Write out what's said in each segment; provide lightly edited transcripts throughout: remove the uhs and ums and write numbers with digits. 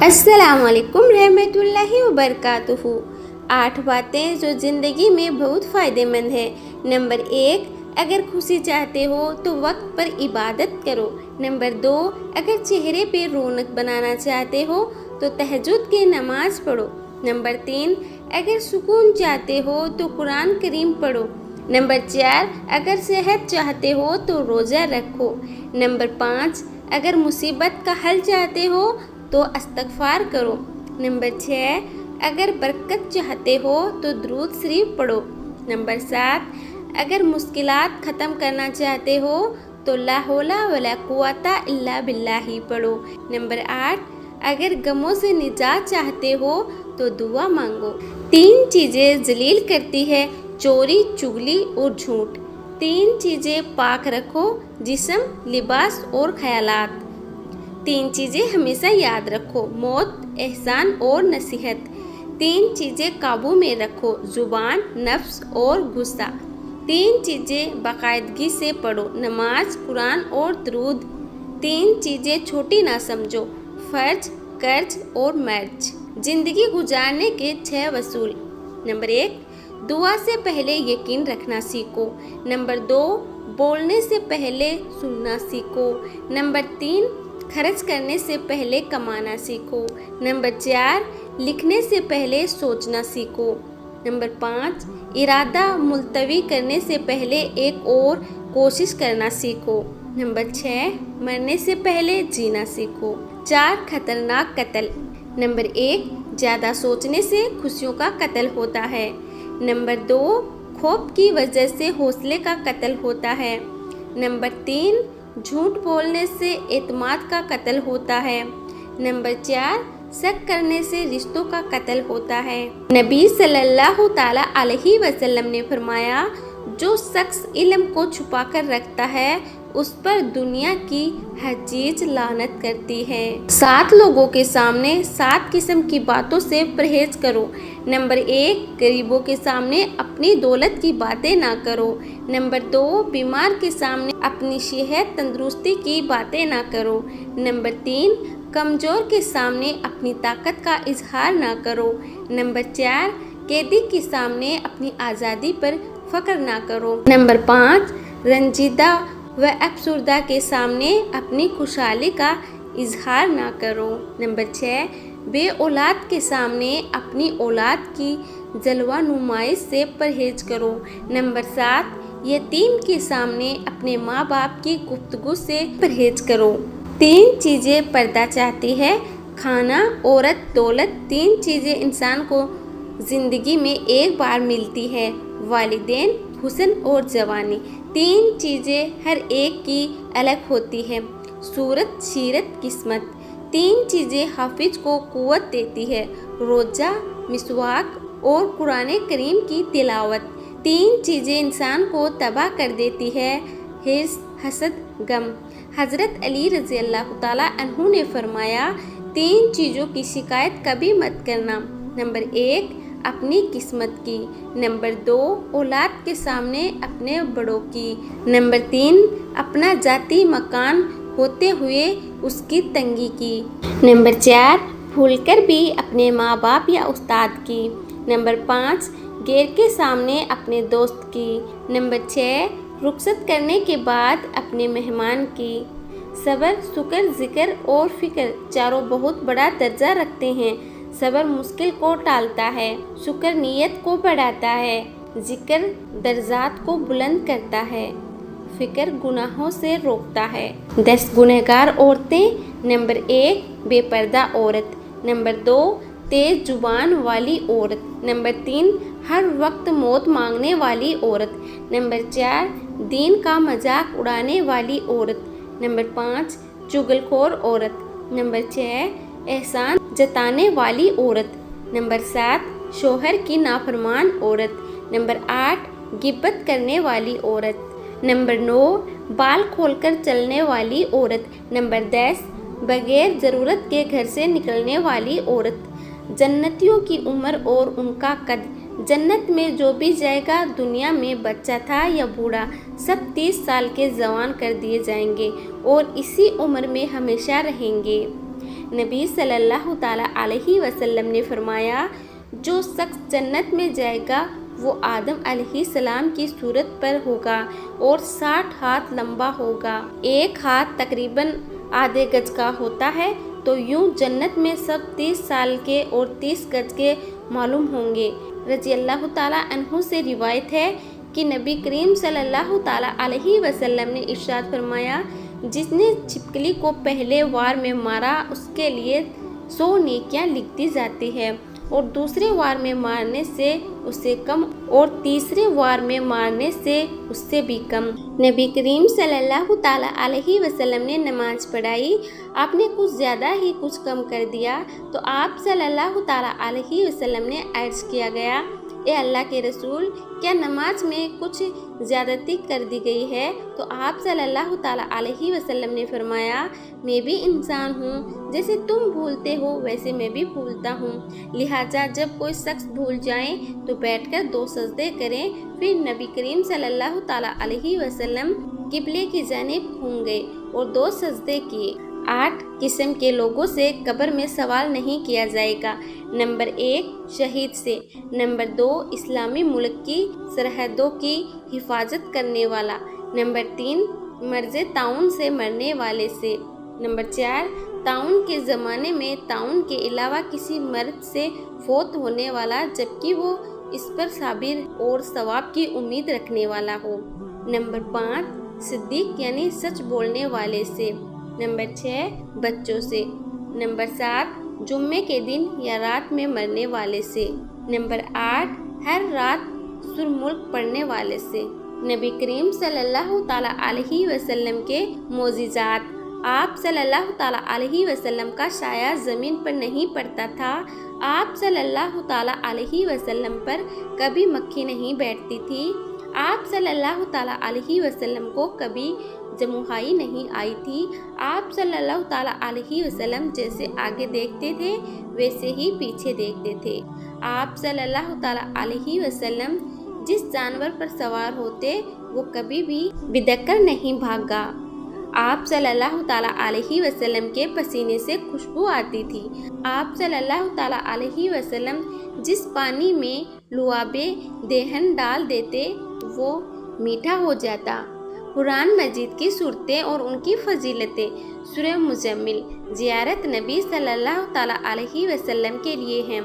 السلام علیکم رحمۃ اللہ وبرکاتہ۔ 8 باتیں جو زندگی میں بہت فائدہ مند ہے۔ نمبر 1، اگر خوشی چاہتے ہو تو وقت پر عبادت کرو۔ نمبر 2، اگر چہرے پہ رونق بنانا چاہتے ہو تو تہجد کی نماز پڑھو۔ نمبر 3، اگر سکون چاہتے ہو تو قرآن کریم پڑھو۔ نمبر 4، اگر صحت چاہتے ہو تو روزہ رکھو۔ نمبر 5، اگر مصیبت کا حل چاہتے ہو تو استغفار کرو۔ نمبر 6، اگر برکت چاہتے ہو تو درود شریف پڑھو۔ نمبر 7، اگر مشکلات ختم کرنا چاہتے ہو تو لا حول ولا قوت الا باللہ پڑھو۔ نمبر 8، اگر غموں سے نجات چاہتے ہو تو دعا مانگو۔ 3 چیزیں ذلیل کرتی ہے، چوری، چغلی اور جھوٹ۔ 3 چیزیں پاک رکھو، جسم، لباس اور خیالات۔ 3 چیزیں ہمیشہ یاد رکھو، موت، احسان اور نصیحت۔ 3 چیزیں قابو میں رکھو، زبان، نفس اور غصہ۔ 3 چیزیں باقاعدگی سے پڑھو، نماز، قرآن اور درود۔ 3 چیزیں چھوٹی نہ سمجھو، فرض، قرض اور مرض۔ زندگی گزارنے کے 6 اصول۔ نمبر 1، دعا سے پہلے یقین رکھنا سیکھو۔ نمبر 2، بولنے سے پہلے سننا سیکھو۔ نمبر 3، خرچ کرنے سے پہلے کمانا سیکھو۔ نمبر 4، لکھنے سے پہلے سوچنا سیکھو۔ نمبر 5، ارادہ ملتوی کرنے سے پہلے ایک اور کوشش کرنا سیکھو۔ نمبر 6، مرنے سے پہلے جینا سیکھو۔ 4 خطرناک قتل۔ نمبر 1، زیادہ سوچنے سے خوشیوں کا قتل ہوتا ہے۔ نمبر 2، خوف کی وجہ سے حوصلے کا قتل ہوتا ہے۔ نمبر 3، جھوٹ بولنے سے اعتماد کا قتل ہوتا ہے۔ نمبر 4، شک کرنے سے رشتوں کا قتل ہوتا ہے۔ نبی صلی اللہ تعالیٰ علیہ وسلم نے فرمایا، جو شخص علم کو چھپا کر رکھتا ہے اس پر دنیا کی ہر چیز لعنت کرتی ہے۔ 7 لوگوں کے سامنے 7 قسم کی باتوں سے پرہیز کرو۔ نمبر 1، غریبوں کے سامنے اپنی دولت کی باتیں نہ کرو۔ نمبر 2، بیمار کے سامنے اپنی صحت تندرستی کی باتیں نہ کرو۔ نمبر 3، کمزور کے سامنے اپنی طاقت کا اظہار نہ کرو۔ نمبر 4، قیدی کے سامنے اپنی آزادی پر فخر نہ کرو۔ نمبر 5، رنجیدہ و افسردہ کے سامنے اپنی خوشحالی کا اظہار نہ کرو۔ نمبر 6، بے اولاد کے سامنے اپنی اولاد کی جلوہ نمائش سے پرہیز کرو۔ نمبر 7، یتیم کے سامنے اپنے ماں باپ کی گفتگو سے پرہیز کرو۔ 3 چیزیں پردہ چاہتی ہے، کھانا، عورت، دولت۔ 3 چیزیں انسان کو زندگی میں ایک بار ملتی ہے، والدین، حسن اور جوانی۔ 3 چیزیں ہر ایک کی الگ ہوتی ہے، صورت، سیرت، قسمت۔ 3 چیزیں حافظ کو قوت دیتی ہے، روزہ، مسواک اور قرآن کریم کی تلاوت۔ 3 چیزیں انسان کو تباہ کر دیتی ہے، حرص، حسد، غم۔ حضرت علی رضی اللہ تعالیٰ عنہ نے فرمایا، 3 چیزوں کی شکایت کبھی مت کرنا۔ نمبر 1، اپنی قسمت کی۔ نمبر 2، اولاد کے سامنے اپنے بڑوں کی۔ نمبر 3، اپنا ذاتی مکان ہوتے ہوئے اس کی تنگی کی۔ نمبر 4، بھول کر بھی اپنے ماں باپ یا استاد کی۔ نمبر 5، غیر کے سامنے اپنے دوست کی۔ نمبر 6، رخصت کرنے کے بعد اپنے مہمان کی۔ صبر، شکر، ذکر اور فکر چاروں بہت بڑا درجہ رکھتے ہیں۔ صبر مشکل کو ٹالتا ہے، شکر نیت کو بڑھاتا ہے، ذکر درجات کو بلند کرتا ہے، فکر گناہوں سے روکتا ہے۔ 10 گنہگار عورتیں۔ نمبر 1، بے پردہ عورت۔ نمبر 2، تیز زبان والی عورت۔ نمبر 3، ہر وقت موت مانگنے والی عورت۔ نمبر 4، دین کا مذاق اڑانے والی عورت۔ نمبر 5، چغل خور عورت۔ نمبر 6، احسان جتانے والی عورت۔ نمبر 7، شوہر کی نافرمان عورت۔ نمبر 8، غیبت کرنے والی عورت۔ نمبر 9، بال کھول کر چلنے والی عورت۔ نمبر 10، بغیر ضرورت کے گھر سے نکلنے والی عورت۔ جنتیوں کی عمر اور ان کا قد۔ جنت میں جو بھی جائے گا، دنیا میں بچہ تھا یا بوڑھا، سب 30 سال کے جوان کر دیے جائیں گے اور اسی عمر میں ہمیشہ رہیں گے۔ नबी सल्लल्लाहु ताला अलैहि वसल्लम ने फरमाया, जो शख्स जन्नत में जाएगा वो आदम अलैहिस्सलाम की सूरत पर होगा और 60 हाथ लंबा होगा। एक हाथ तकरीबन आधे गज का होता है। तो यूं जन्नत में सब 30 साल के और 30 गज के मालूम होंगे। रज़ी अल्लाह ताला अन्हु से रिवायत है कि नबी करीम सल्लल्लाहु ताला अलैहि वसल्लम ने इरशाद फरमाया, जिसने छिपकली को पहले वार में मारा उसके लिए 100 नेकियां लिख दी जाती है और दूसरे वार में मारने से उससे कम और तीसरे वार में मारने से उससे भी कम। नबी करीम सल्लल्लाहु ताला अलैहि वसल्लम ने नमाज पढ़ाई। आपने कुछ ज़्यादा ही कुछ कम कर दिया तो आप सल्लल्लाहु ताला अलैहि वसल्लम ने अर्ज किया गया, ए अल्लाह के रसूल, क्या नमाज में कुछ ज़्यादती कर दी गई है? तो आप सल्लल्लाहु ताला अलैहि वसल्लम ने फरमाया, मैं भी इंसान हूँ, जैसे तुम भूलते हो वैसे मैं भी भूलता हूँ। लिहाजा जब कोई शख्स भूल जाए तो बैठकर 2 सजदे करें। फिर नबी करीम सल्लल्लाहु ताला अलैहि वसल्लम किबले की जानिब घूम गए और 2 सजदे किए। 8 किस्म के लोगों से कब्र में सवाल नहीं किया जाएगा। नंबर 1 शहीद से, नंबर 2 इस्लामी मुल्क की सरहदों की हिफाजत करने वाला, नंबर 3 मर्ज़ ताउन से मरने वाले से, नंबर 4 ताउन के ज़माने में ताउन के अलावा किसी मर्द से फौत होने वाला जबकि वो इस पर साबिर और सवाब की उम्मीद रखने वाला हो, नंबर 5 सिद्दीक यानी सच बोलने वाले से, नंबर 6 बच्चों से, नंबर 7 जुम्मे के दिन या रात में मरने वाले से, नंबर 8 हर रात सुरमुल्क पढ़ने वाले से। नबी करीम सल्लल्लाहु ताला अलैहि वसल्लम के मोजिज़ात। आप सल्लल्लाहु ताला अलैहि वसल्लम का साया ज़मीन पर नहीं पड़ता था। आप सल्लल्लाहु ताला अलैहि वसल्लम पर कभी मक्खी नहीं बैठती थी। आप सल्लल्लाहु ताला अलैहि वसल्लम को कभी जमुहाई नहीं आई थी। आप सल्लल्लाहु ताला अलैहि वसल्लम जैसे आगे देखते थे वैसे ही पीछे देखते थे। आप सल्लल्लाहु ताला अलैहि वसल्लम जिस जानवर पर सवार होते वो कभी भी बिदकर नहीं भागा। आप सल्लल्लाहु ताला अलैहि वसल्लम के पसीने से खुशबू आती थी। आप सल्लल्लाहु ताला अलैहि वसल्लम जिस पानी में लुआबे देहन डाल देते वो मीठा हो जाता। कुरान मजीद की सूरतें और उनकी फजीलतें। सूरह मुज़म्मिल ज़ियारत नबी सल्लल्लाहु ताला अलैहि वसल्लम के लिए है।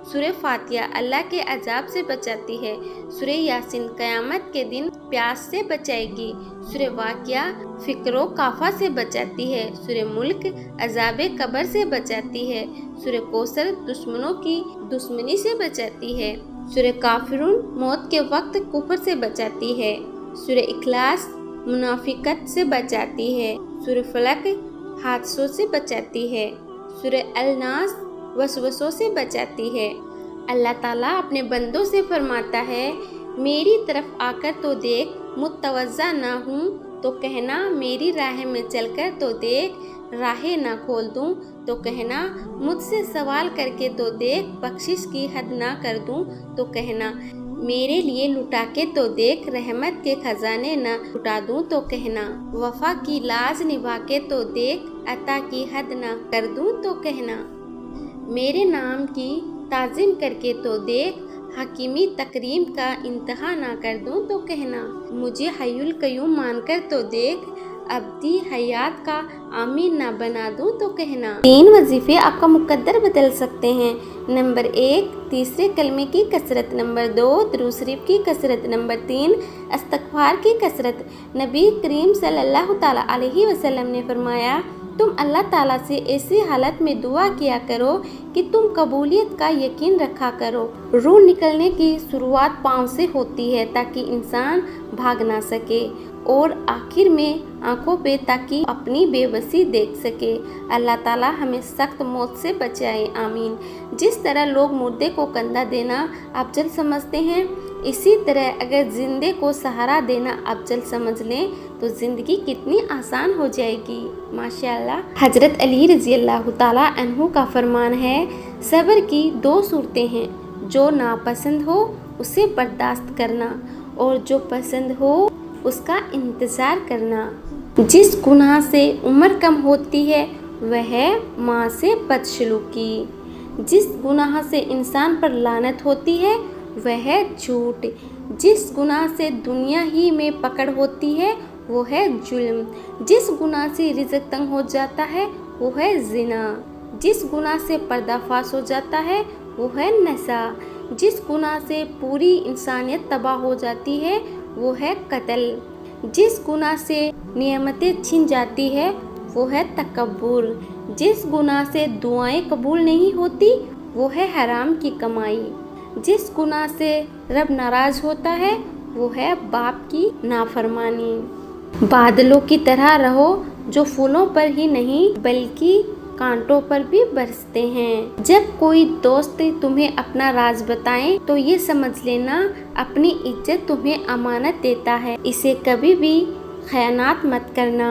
सूरह फातिहा अल्लाह के अजाब से बचाती है। सूरह यासीन क़यामत के दिन प्यास से बचाएगी। सूरह वाक़िया फ़िक्रो काफ़ा से बचाती है। सूरह मुल्क अजाब कब्र से बचाती है। सूरह कौसर दुश्मनों की दुश्मनी से बचाती है। सूरह काफिरून मौत के वक्त कुफ्र से बचाती है। सूरह इखलास मुनाफिकत से बचाती है। सूरह फलक हादसों से बचाती है। सूरह अल-नास वसवसों से बचाती है। अल्लाह ताला अपने बंदों से फरमाता है, मेरी तरफ आकर तो देख, मुतवज्जा ना हूँ तो कहना मेरी राह में चलकर तो देख, राहें ना खोल दूँ तो कहना मुझसे सवाल करके तो देख, बख्शिश की हद ना कर दूँ तो कहना मेरे लिए लुटा के तो देख, रहमत के खजाने ना लुटा दूँ तो कहना वफा की लाज निभा के तो देख, अता की हद ना कर दूँ तो कहना मेरे नाम की ताज़ीम करके तो देख, हकीमी तकरीम का इंतहा ना कर दूँ तो कहना मुझे हय्युल कय्यूम मानकर तो देख, अब्दी हयात का आमीन ना बना दूँ तो कहना। 3 वजीफ़े आपका मुकद्दर बदल सकते हैं। नंबर 1 तीसरे कलमे की कसरत, नंबर 2 दुरूद शरीफ की कसरत, नंबर 3 इस्तग़फ़ार की कसरत। नबी करीम सल्लल्लाहु ताला अलैहि वसल्लम ने फरमाया, तुम अल्लाह ताला से ऐसी हालत में दुआ किया करो कि तुम कबूलियत का यकीन रखा करो। रूह निकलने की शुरुआत पाँव से होती है ताकि इंसान भाग ना सके और आखिर में आँखों पे ताकि अपनी बेबसी देख सके। अल्लाह ताला हमें सख्त मौत से बचाए, आमीन। जिस तरह लोग मुर्दे को कंधा देना अफजल समझते हैं, इसी तरह अगर जिंदे को सहारा देना अफजल समझ लें तो ज़िंदगी कितनी आसान हो जाएगी। माशाअल्लाह। हज़रत अली रज़ी अल्लाह ताला अन्हु का फरमान है, सब्र की 2 सूरतें हैं, जो नापसंद हो उसे बर्दाश्त करना और जो पसंद हो उसका इंतज़ार करना। जिस गुनाह से उम्र कम होती है वह है माँ से बदसलूकी। जिस गुनाह से इंसान पर लानत होती है वह है झूठ। जिस गुनाह से दुनिया ही में पकड़ होती है वो है जुल्म। जिस गुनाह से रिज़्क तंग हो जाता है वो है जिना। जिस गुनाह से पर्दाफाश हो जाता है वो है नशा। जिस गुनाह से पूरी इंसानियत तबाह हो जाती है वो है कत्ल। जिस गुनाह से नियमतें छिन जाती है वो है तकब्बुर। जिस गुनाह से दुआएं कबूल नहीं होती वो है हराम की कमाई। जिस गुनाह से रब नाराज होता है वो है बाप की नाफरमानी। बादलों की तरह रहो जो फूलों पर ही नहीं बल्कि कांटों पर भी बरसते हैं। जब कोई दोस्त तुम्हें अपना राज बताए तो ये समझ लेना अपनी इज्जत तुम्हें अमानत देता है, इसे कभी भी खयानात मत करना।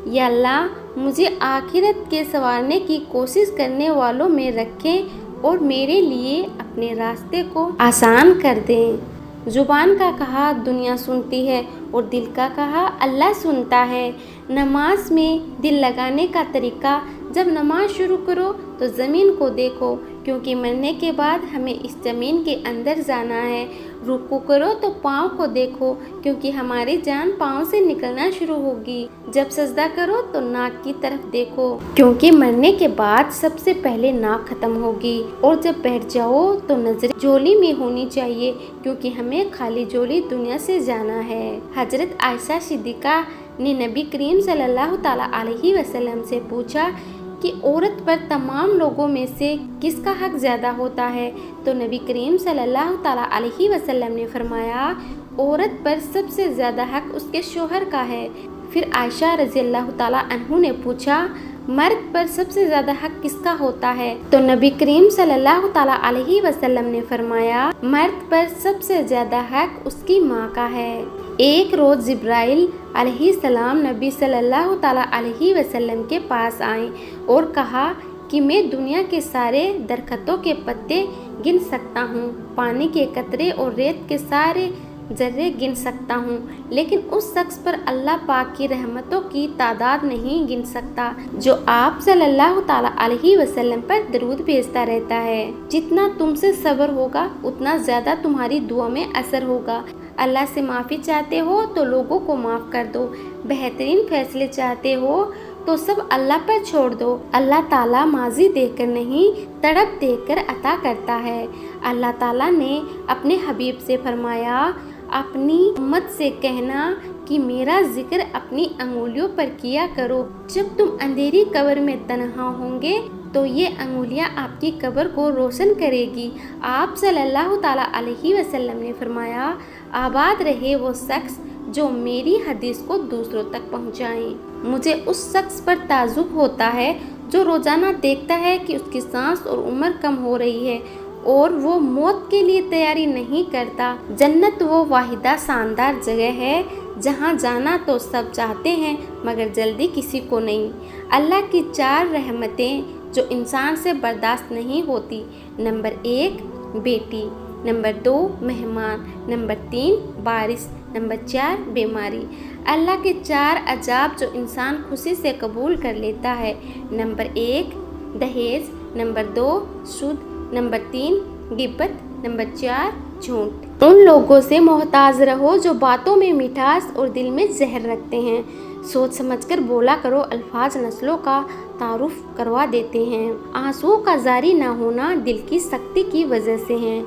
या अल्लाह मुझे आखिरत के संवारने की कोशिश करने वालों में रखें और मेरे लिए अपने रास्ते को आसान कर दें। जुबान का कहा दुनिया सुनती है और दिल का कहा अल्लाह सुनता है। नमाज में दिल लगाने का तरीका, जब नमाज शुरू करो तो ज़मीन को देखो क्योंकि मरने के बाद हमें इस ज़मीन के अंदर जाना है। रुकू करो तो पाँव को देखो क्योंकि हमारी जान पाँव से निकलना शुरू होगी। जब सजदा करो तो नाक की तरफ देखो क्योंकि मरने के बाद सबसे पहले नाक खत्म होगी। और जब बैठ जाओ तो नजर झोली में होनी चाहिए क्योंकि हमें खाली झोली दुनिया से जाना है। हजरत आयशा सिद्दीक़ा ने नबी करीम सल्लल्लाहु ताला अलैहि वसल्लम से पूछा कि औरत पर तमाम लोगों में से किसका हक ज़्यादा होता है, तो नबी करीम सल्लल्लाहु ताला अलैहि वसल्लम ने फरमाया औरत पर सबसे ज़्यादा हक उसके शोहर का है। फिर आयशा रज़ियल्लाहु ताला अन्हु ने पूछा मर्द पर सबसे ज़्यादा हक किसका होता है, तो नबी करीम सल्लल्लाहु ताला अलैहि वसल्लम ने फरमाया मर्द पर सबसे ज़्यादा हक उसकी माँ का है। एक रोज़ जिब्राइल अलैहिस्सलाम नबी सल्लल्लाहु ताला अलैहि वसल्लम के पास आए और कहा कि मैं दुनिया के सारे दरख्तों के पत्ते गिन सकता हूँ, पानी के कतरे और रेत के सारे जर्रे गिन सकता हूँ, लेकिन उस शख्स पर अल्लाह पाक की रहमतों की तादाद नहीं गिन सकता जो आप सल्लल्लाहु ताला अलैहि वसल्लम पर दरूद भेजता रहता है। जितना तुमसे सब्र होगा उतना ज़्यादा तुम्हारी दुआ में असर होगा। अल्लाह से माफ़ी चाहते हो तो लोगों को माफ़ कर दो। बेहतरीन फैसले चाहते हो तो सब अल्लाह पर छोड़ दो। अल्लाह ताला माजी देकर नहीं तड़प देकर अता करता है। अल्लाह ताला ने अपने हबीब से फरमाया अपनी उम्मत से कहना कि मेरा जिक्र अपनी अंगुलियों पर किया करो। जब तुम अंधेरी कब्र में तन्हा होंगे तो ये अंगुलियां आपकी कब्र को रोशन करेगी। आप सल्लल्लाहु ताला अलैहि वसल्लम ने फरमाया आबाद रहे वो शख्स जो मेरी हदीस को दूसरों तक पहुंचाए। मुझे उस शख्स पर ताजुब होता है जो रोज़ाना देखता है कि उसकी सांस और उम्र कम हो रही है और वो मौत के लिए तैयारी नहीं करता। जन्नत वो वाहिदा शानदार जगह है जहाँ जाना तो सब चाहते हैं मगर जल्दी किसी को नहीं। अल्लाह की 4 रहमतें जो इंसान से बर्दाश्त नहीं होती। नंबर 1 बेटी, नंबर 2 मेहमान, नंबर 3 बारिश, नंबर 4 बीमारी। अल्लाह के 4 अजाब जो इंसान खुशी से कबूल कर लेता है। नंबर 1 दहेज, नंबर 2 सूद, नंबर 3 गिबत, नंबर 4 झूठ। उन लोगों से मोहताज रहो जो बातों में मिठास और दिल में जहर रखते हैं। सोच समझकर बोला करो, अल्फाज नस्लों का तारुफ करवा देते हैं। आंसुओं का जारी ना होना दिल की सख्ती की वजह से है।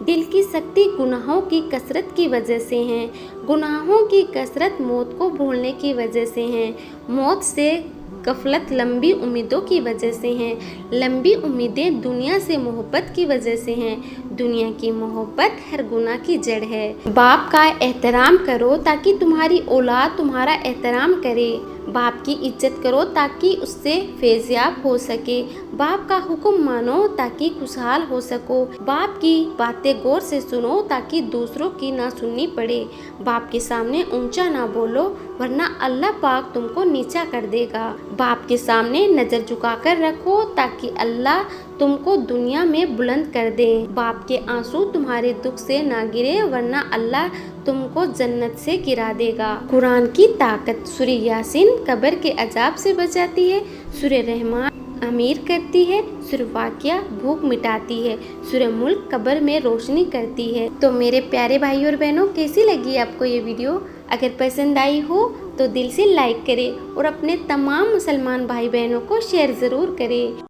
दिल की सख्ती गुनाहों की कसरत की वजह से है। गुनाहों की कसरत मौत को भूलने की वजह से है। मौत से गफलत लंबी उम्मीदों की वजह से हैं। लंबी उम्मीदें दुनिया से मोहब्बत की वजह से हैं। दुनिया की मोहब्बत हर गुनाह की जड़ है। बाप का एहतराम करो ताकि तुम्हारी औलाद तुम्हारा एहतराम करे। बाप की इज्जत करो ताकि उससे फैज़याब हो सके। बाप का हुक्म मानो ताकि खुशहाल हो सको। बाप की बातें गौर से सुनो ताकि दूसरों की ना सुननी पड़े। बाप के सामने ऊंचा ना बोलो वरना अल्लाह पाक तुमको नीचा कर देगा। बाप के सामने नजर झुका कर रखो ताकि अल्लाह तुमको दुनिया में बुलंद कर दे। बाप के आंसू तुम्हारे दुख से ना गिरे वरना अल्लाह तुमको जन्नत से गिरा देगा। कुरान की ताकत। सूरह यासीन कब्र के अजाब से बचाती है। सूरह रहमान अमीर करती है। सूरह वाक़िया भूख मिटाती है। सूरह मुल्क कब्र में रोशनी करती है। तो मेरे प्यारे भाई और बहनों, कैसी लगी आपको ये वीडियो? अगर पसंद आई हो तो दिल से लाइक करें और अपने तमाम मुसलमान भाई बहनों को शेयर ज़रूर करें।